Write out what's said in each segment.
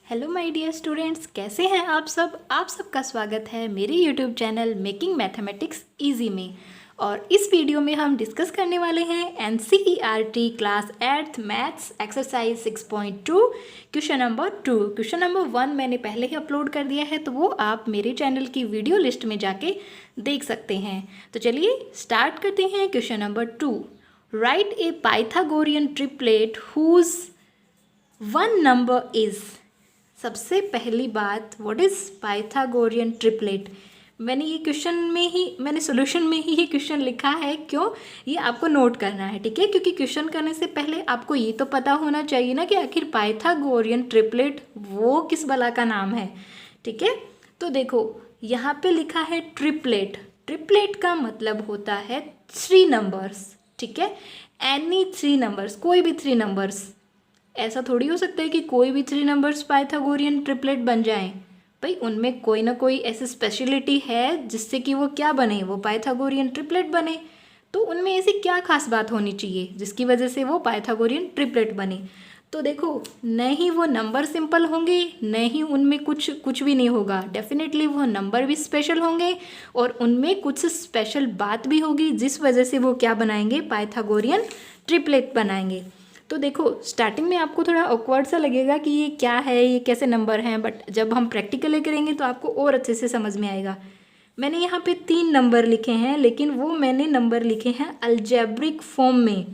Hello my dear students, कैसे हैं आप सब। आप सबका स्वागत है मेरे YouTube channel making mathematics easy में। और इस वीडियो में हम डिस्कस करने वाले हैं NCERT class 8th maths exercise 6.2 question number 2। Question number 1 मैंने पहले ही अपलोड कर दिया है, तो वो आप मेरे चैनल की वीडियो लिस्ट में जाके देख सकते हैं। तो चलिए स्टार्ट करते हैं। Question number 2, write a Pythagorean triplet whose one number is. सबसे पहली बात, व्हाट इज़ पाइथागोरियन ट्रिपलेट। मैंने ये क्वेश्चन में ही, मैंने सॉल्यूशन में ही ये क्वेश्चन लिखा है। क्यों, ये आपको नोट करना है, ठीक है। क्योंकि क्वेश्चन करने से पहले आपको ये तो पता होना चाहिए ना कि आखिर पाइथागोरियन ट्रिपलेट वो किस बला का नाम है, ठीक है। तो देखो यहाँ पे लिखा है ट्रिपलेट। ट्रिपलेट का मतलब होता है 3 नंबर्स, ठीक है। एनी 3 नंबर्स, कोई भी 3 नंबर्स। ऐसा थोड़ी हो सकता है कि कोई भी 3 नंबर्स पाइथागोरियन ट्रिपलेट बन जाएं। भाई उनमें कोई ना कोई ऐसी स्पेशलिटी है जिससे कि वो क्या बने, वो पाइथागोरियन ट्रिपलेट बने। तो उनमें ऐसी क्या खास बात होनी चाहिए जिसकी वजह से वो पाइथागोरियन ट्रिपलेट बने। तो देखो, न ही वो नंबर सिंपल होंगे, न ही उनमें कुछ भी नहीं होगा। डेफिनेटली वो नंबर भी स्पेशल होंगे और उनमें कुछ स्पेशल बात भी होगी जिस वजह से वो क्या बनाएंगे, पाइथागोरियन ट्रिपलेट बनाएंगे। तो देखो स्टार्टिंग में आपको थोड़ा ऑकवर्ड सा लगेगा कि ये क्या है, ये कैसे नंबर हैं, बट जब हम प्रैक्टिकली करेंगे तो आपको और अच्छे से समझ में आएगा। मैंने यहाँ पे 3 नंबर लिखे हैं, लेकिन वो मैंने नंबर लिखे हैं अलजेब्रिक फॉर्म में।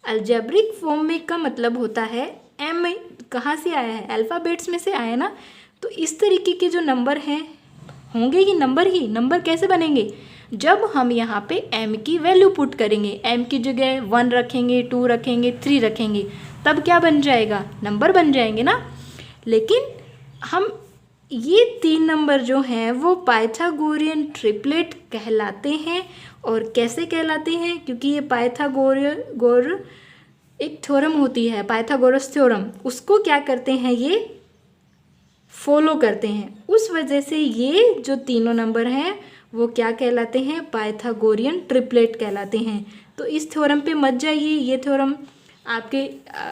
अलजेब्रिक फॉर्म में का मतलब होता है एम कहाँ से आया है, अल्फ़ाबेट्स में से आया ना। तो इस तरीके के जो नंबर हैं होंगे ही नंबर ही। नंबर कैसे बनेंगे, जब हम यहाँ पे m की वैल्यू पुट करेंगे, m की जगह 1 रखेंगे, 2 रखेंगे, 3 रखेंगे, तब क्या बन जाएगा, नंबर बन जाएंगे ना। लेकिन हम ये 3 नंबर जो हैं वो पाइथागोरियन ट्रिपलेट कहलाते हैं। और कैसे कहलाते हैं, क्योंकि ये पाइथागोर एक थ्योरम होती है, पाइथागोरस थ्योरम, उसको क्या करते हैं, ये फॉलो करते हैं। उस वजह से ये जो तीनों नंबर हैं वो क्या कहलाते हैं, पाइथागोरियन ट्रिपलेट कहलाते हैं। तो इस थ्योरम पे मत जाइए, ये थ्योरम आपके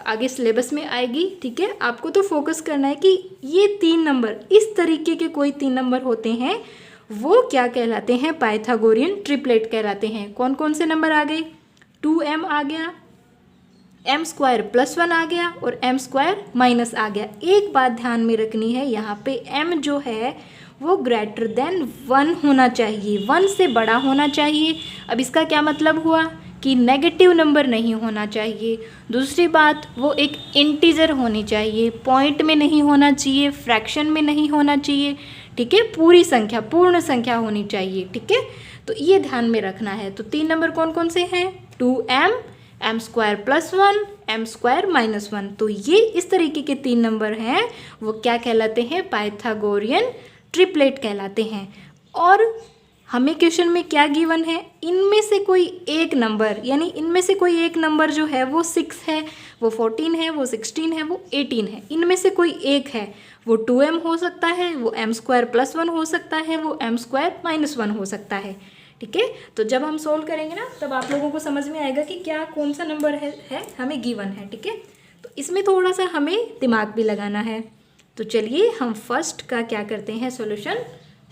आगे सिलेबस में आएगी, ठीक है। आपको तो फोकस करना है कि ये 3 नंबर, इस तरीके के कोई 3 नंबर होते हैं वो क्या कहलाते हैं, पाइथागोरियन ट्रिपलेट कहलाते हैं। कौन कौन से नंबर आ गए, 2m आ गया, m² + 1 आ गया और m² - आ गया। एक बात ध्यान में रखनी है, यहाँ पे m जो है वो ग्रेटर देन 1 होना चाहिए, 1 से बड़ा होना चाहिए। अब इसका क्या मतलब हुआ कि नेगेटिव नंबर नहीं होना चाहिए। दूसरी बात, वो एक इंटीजर होनी चाहिए, पॉइंट में नहीं होना चाहिए, फ्रैक्शन में नहीं होना चाहिए, ठीक है। पूरी संख्या, पूर्ण संख्या होनी चाहिए, ठीक है। तो ये ध्यान में रखना है। तो 3 नंबर कौन कौन से हैं, 2m, m² + 1, m² - 1। तो ये इस तरीके के 3 नंबर हैं, वो क्या कहलाते हैं, पाइथागोरियन ट्रिपलेट कहलाते हैं। और हमें क्वेश्चन में क्या गिवन है, इनमें से कोई एक नंबर, यानी इनमें से कोई एक नंबर जो है वो 6 है, वो 14 है, वो 16 है, वो 18 है। इनमें से कोई एक है, वो 2m हो सकता है, वो m² + 1 हो सकता है, वो m² - 1 हो सकता है, ठीक है। तो जब हम सोल्व करेंगे ना, तब आप लोगों को समझ में आएगा कि क्या कौन सा नंबर है हमें गिवन है, ठीक है। तो इसमें थोड़ा सा हमें दिमाग भी लगाना है। तो चलिए हम फर्स्ट का क्या करते हैं, सॉल्यूशन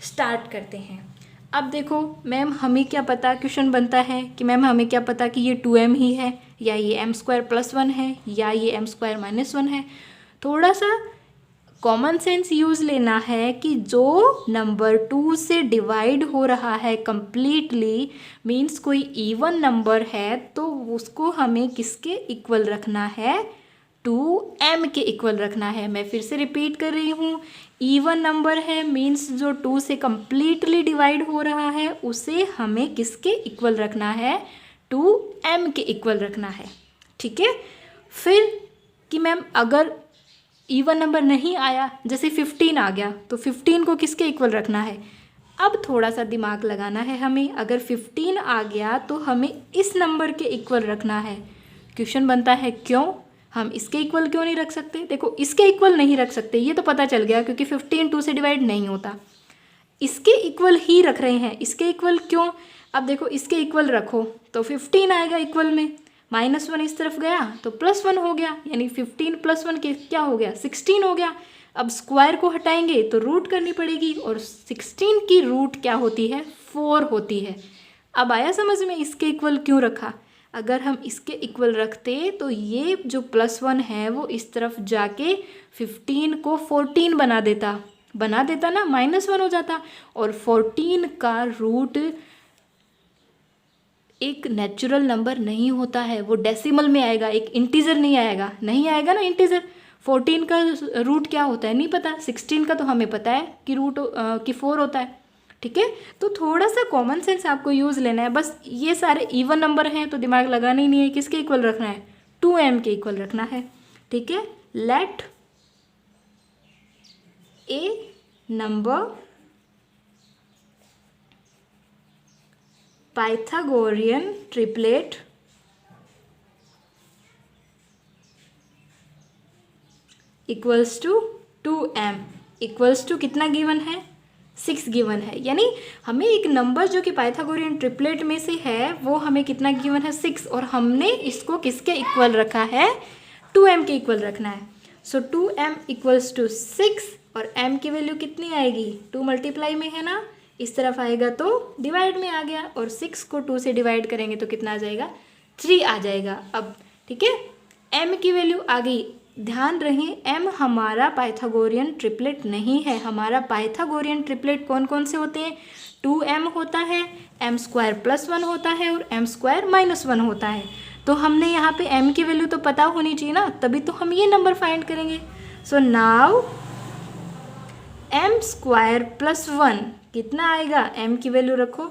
स्टार्ट करते हैं। अब देखो मैम, हमें क्या पता, क्वेश्चन बनता है कि मैम हमें क्या पता कि ये 2m ही है, या ये m² + 1 है, या ये m² - 1 है। थोड़ा सा कॉमन सेंस यूज़ लेना है कि जो नंबर 2 से डिवाइड हो रहा है कंप्लीटली, मीन्स कोई इवन नंबर है, तो उसको हमें किसके इक्वल रखना है, 2m के इक्वल रखना है। मैं फिर से रिपीट कर रही हूँ, इवन नंबर है मीन्स जो 2 से कंप्लीटली डिवाइड हो रहा है, उसे हमें किसके इक्वल रखना है, 2m के इक्वल रखना है, ठीक है। फिर कि मैम अगर इवन नंबर नहीं आया, जैसे 15 आ गया, तो 15 को किसके इक्वल रखना है। अब थोड़ा सा दिमाग लगाना है हमें, अगर 15 आ गया तो हमें इस नंबर के इक्वल रखना है। क्वेश्चन बनता है क्यों, हम इसके इक्वल क्यों नहीं रख सकते। देखो इसके इक्वल नहीं रख सकते, ये तो पता चल गया, क्योंकि 15 2 से डिवाइड नहीं होता। इसके इक्वल ही रख रहे हैं, इसके इक्वल क्यों, अब देखो इसके इक्वल रखो तो 15 आएगा इक्वल में, -1 इस तरफ गया तो +1 हो गया, यानी 15 + 1 क्या हो गया 16 हो गया। अब स्क्वायर को हटाएंगे तो रूट करनी पड़ेगी, और 16 की रूट क्या होती है 4 होती है। अब आया समझ में इसके इक्वल क्यों रखा। अगर हम इसके इक्वल रखते तो ये जो +1 है वो इस तरफ जाके 15 को 14 बना देता ना, -1 हो जाता। और 14 का रूट एक नेचुरल नंबर नहीं होता है, वो डेसिमल में आएगा, एक इंटीजर नहीं आएगा ना इंटीजर। 14 का रूट क्या होता है नहीं पता, 16 का तो हमें पता है कि रूट कि 4 होता है। ठीक है, तो थोड़ा सा कॉमन सेंस आपको यूज़ लेना है। बस ये सारे इवन नंबर हैं तो दिमाग लगाना ही नहीं है, किसके इक्वल रखना है 2m के इक्वल रखना है। ठीक है, let a number Pythagorean triplet equals to 2m equals to कितना गिवन है 6 गिवन है। यानी हमें एक नंबर जो कि पाइथागोरियन ट्रिपलेट में से है वो हमें कितना गिवन है 6, और हमने इसको किसके इक्वल रखा है 2m के इक्वल रखना है। सो 2m इक्वल्स टू 6, और m की वैल्यू कितनी आएगी 2 मल्टीप्लाई में है ना, इस तरफ आएगा तो डिवाइड में आ गया, और 6 को 2 से डिवाइड करेंगे तो कितना आ जाएगा 3 आ जाएगा। अब ठीक है, m की वैल्यू आ गई। ध्यान रहे m हमारा पाइथागोरियन ट्रिपलेट नहीं है। हमारा पाइथागोरियन ट्रिपलेट कौन कौन से होते हैं 2m होता है, m² + 1 होता है, और m² - 1 होता है। तो हमने यहाँ पे m की वैल्यू तो पता होनी चाहिए ना, तभी तो हम ये नंबर फाइंड करेंगे। सो नाउ m² + 1 कितना आएगा, m की वैल्यू रखो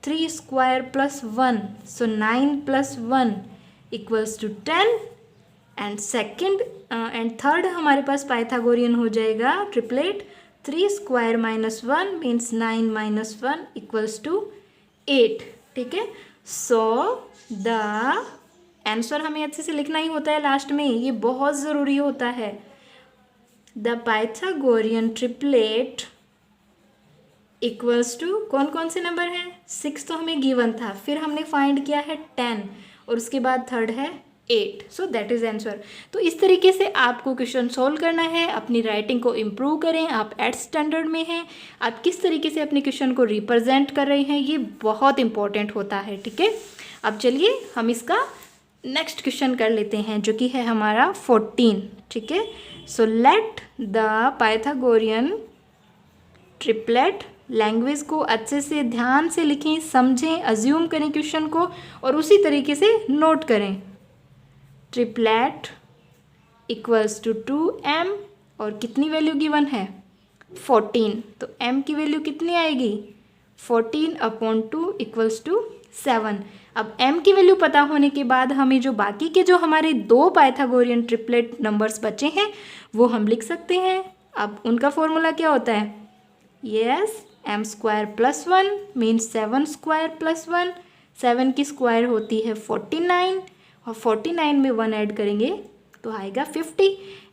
3² + 1, so 9 + 1 equals to 10। And second and third हमारे पास पाइथागोरियन हो जाएगा ट्रिपलेट 3² - 1 मीन्स 9 - 1 इक्वल्स टू 8। ठीक है, सो द आंसर हमें अच्छे से लिखना ही होता है लास्ट में, ये बहुत ज़रूरी होता है। The Pythagorean triplet equals to कौन कौन से नंबर हैं 6 तो हमें गिवन था, फिर हमने फाइंड किया है 10, और उसके बाद थर्ड है 8। So that is answer. तो इस तरीके से आपको क्वेश्चन सॉल्व करना है, अपनी राइटिंग को इम्प्रूव करें। आप 8th स्टैंडर्ड में हैं, आप किस तरीके से अपने क्वेश्चन को रिप्रेजेंट कर रहे हैं ये बहुत इंपॉर्टेंट होता है। ठीक है, अब चलिए हम इसका नेक्स्ट क्वेश्चन कर लेते हैं जो कि है हमारा 14। ठीक है, so let the Pythagorean triplet, language को अच्छे से ध्यान से लिखें, समझें, अज्यूम करें क्वेश्चन को, और उसी तरीके से नोट करें। ट्रिपलेट इक्वल्स टू 2m, और कितनी वैल्यू गिवन है 14, तो m की वैल्यू कितनी आएगी 14/2 इक्वल्स टू 7। अब m की वैल्यू पता होने के बाद हमें जो बाकी के जो हमारे 2 पाइथागोरियन ट्रिपलेट नंबर्स बचे हैं वो हम लिख सकते हैं। अब उनका फॉर्मूला क्या होता है, यस m² + 1 मीन्स 7² + 1, 7 की स्क्वायर होती है 49, और 49 में 1 ऐड करेंगे तो आएगा 50।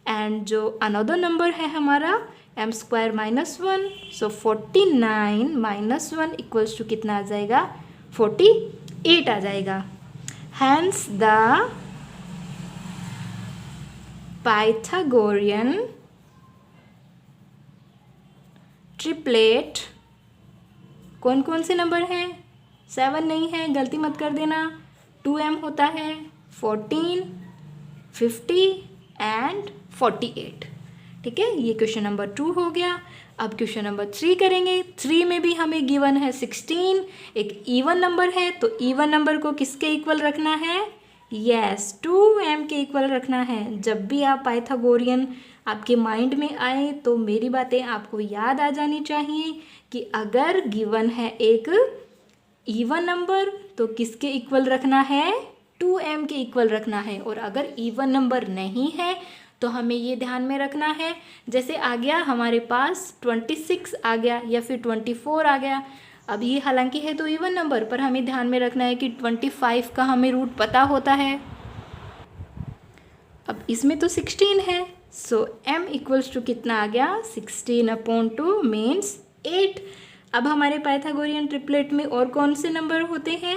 एंड जो अनदर नंबर है हमारा m² - 1, सो 49 - 1 इक्वल्स टू कितना आ जाएगा 48 आ जाएगा। हैंस द पाइथागोरियन ट्रिपलेट कौन कौन से नंबर हैं 7 नहीं है, गलती मत कर देना, 2m होता है 14, 50 एंड 48। ठीक है, ये क्वेश्चन नंबर 2 हो गया। अब क्वेश्चन नंबर 3 करेंगे। 3 में भी हमें गिवन है 16, एक इवन नंबर है, तो इवन नंबर को किसके इक्वल रखना है, यस 2m के इक्वल रखना है। जब भी आप पाइथागोरियन आपके माइंड में आए तो मेरी बातें आपको याद आ जानी चाहिए कि अगर गिवन है एक इवन नंबर तो किसके इक्वल रखना है 2m के इक्वल रखना है, और अगर इवन नंबर नहीं है तो हमें ये ध्यान में रखना है, जैसे आ गया हमारे पास 26 आ गया या फिर 24 आ गया। अब ये हालांकि है तो इवन नंबर, पर हमें ध्यान में रखना है कि 25 का हमें रूट पता होता है। अब इसमें तो 16 है, सो m इक्वल्स टू कितना आ गया 16/2 मीन्स 8। अब हमारे पाइथागोरियन ट्रिपलेट में और कौन से नंबर होते हैं,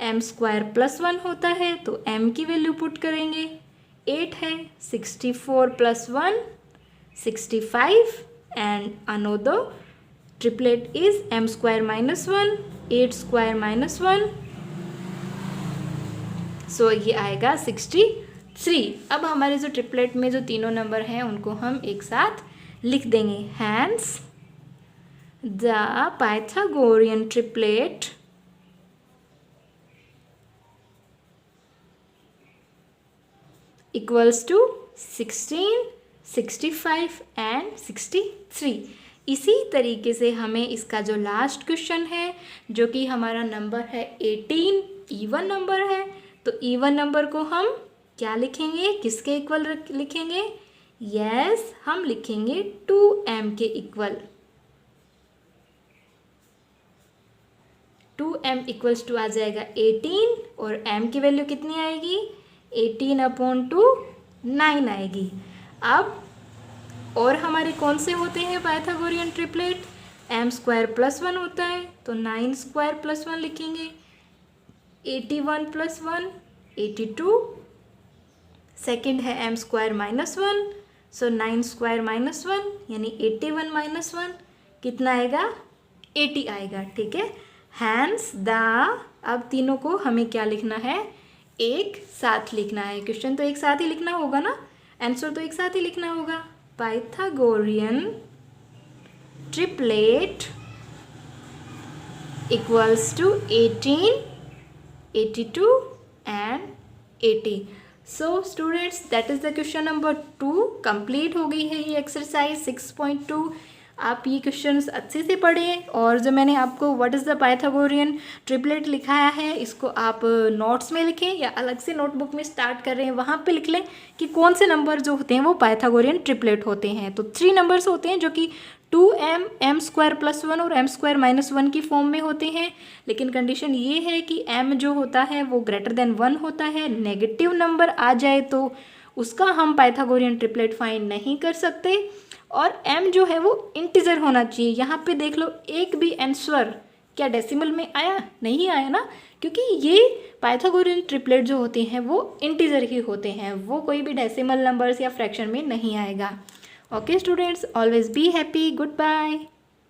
एम स्क्वायर प्लस 1 होता है तो एम की वैल्यू पुट करेंगे, 8 है, 64 plus 1 65 and another triplet is m square minus 1 8 square minus 1, so ये आएगा 63। अब हमारे जो ट्रिपलेट में जो तीनों नंबर हैं उनको हम एक साथ लिख देंगे। Hence the Pythagorean triplet equals to 16, 65 and 63। इसी तरीके से हमें इसका जो लास्ट क्वेश्चन है जो कि हमारा नंबर है 18, इवन नंबर है, तो इवन नंबर को हम क्या लिखेंगे, किसके इक्वल लिखेंगे? यस, हम लिखेंगे 2m के इक्वल। 2m इक्वल्स टू आ जाएगा 18 और m की वैल्यू कितनी आएगी? 18/2 9 आएगी। अब और हमारे कौन से होते हैं Pythagorean triplet? M square plus 1 होता है तो 9 स्क्वायर प्लस 1 लिखेंगे, 81 प्लस 1 82, सेकेंड है M square minus 1, so 9 square minus 1 यानी 81 माइनस 1 कितना आएगा? 80 आएगा। ठीक है, हैंस द, अब तीनों को हमें क्या लिखना है? एक साथ लिखना है। क्वेश्चन तो एक साथ ही लिखना होगा ना, आंसर तो एक साथ ही लिखना होगा। Pythagorean triplet equals to 18, 82 and 80। So students that is the question number 2। Complete हो गई है ये एक्सरसाइज 6.2। आप ये क्वेश्चंस अच्छे से पढ़ें और जो मैंने आपको what is the Pythagorean triplet लिखाया है इसको आप नोट्स में लिखें या अलग से नोटबुक में स्टार्ट कर रहे हैं वहाँ पे लिख लें कि कौन से नंबर जो होते हैं वो पाइथागोरियन ट्रिपलेट होते हैं। तो 3 नंबर्स होते हैं जो कि 2m, m स्क्वायर प्लस 1 और m स्क्वायर माइनस 1 की फॉर्म में होते हैं, लेकिन कंडीशन ये है कि m जो होता है वो ग्रेटर देन 1 होता है। नेगेटिव नंबर आ जाए तो उसका हम पाइथागोरियन ट्रिपलेट फाइंड नहीं कर सकते, और m जो है वो इंटीजर होना चाहिए। यहाँ पे देख लो एक भी आंसर क्या डेसिमल में आया? नहीं आया ना, क्योंकि ये पाइथागोरियन ट्रिपलेट जो होते हैं वो इंटीजर ही होते हैं, वो कोई भी डेसिमल नंबर्स या फ्रैक्शन में नहीं आएगा। Okay students, always be happy. Goodbye.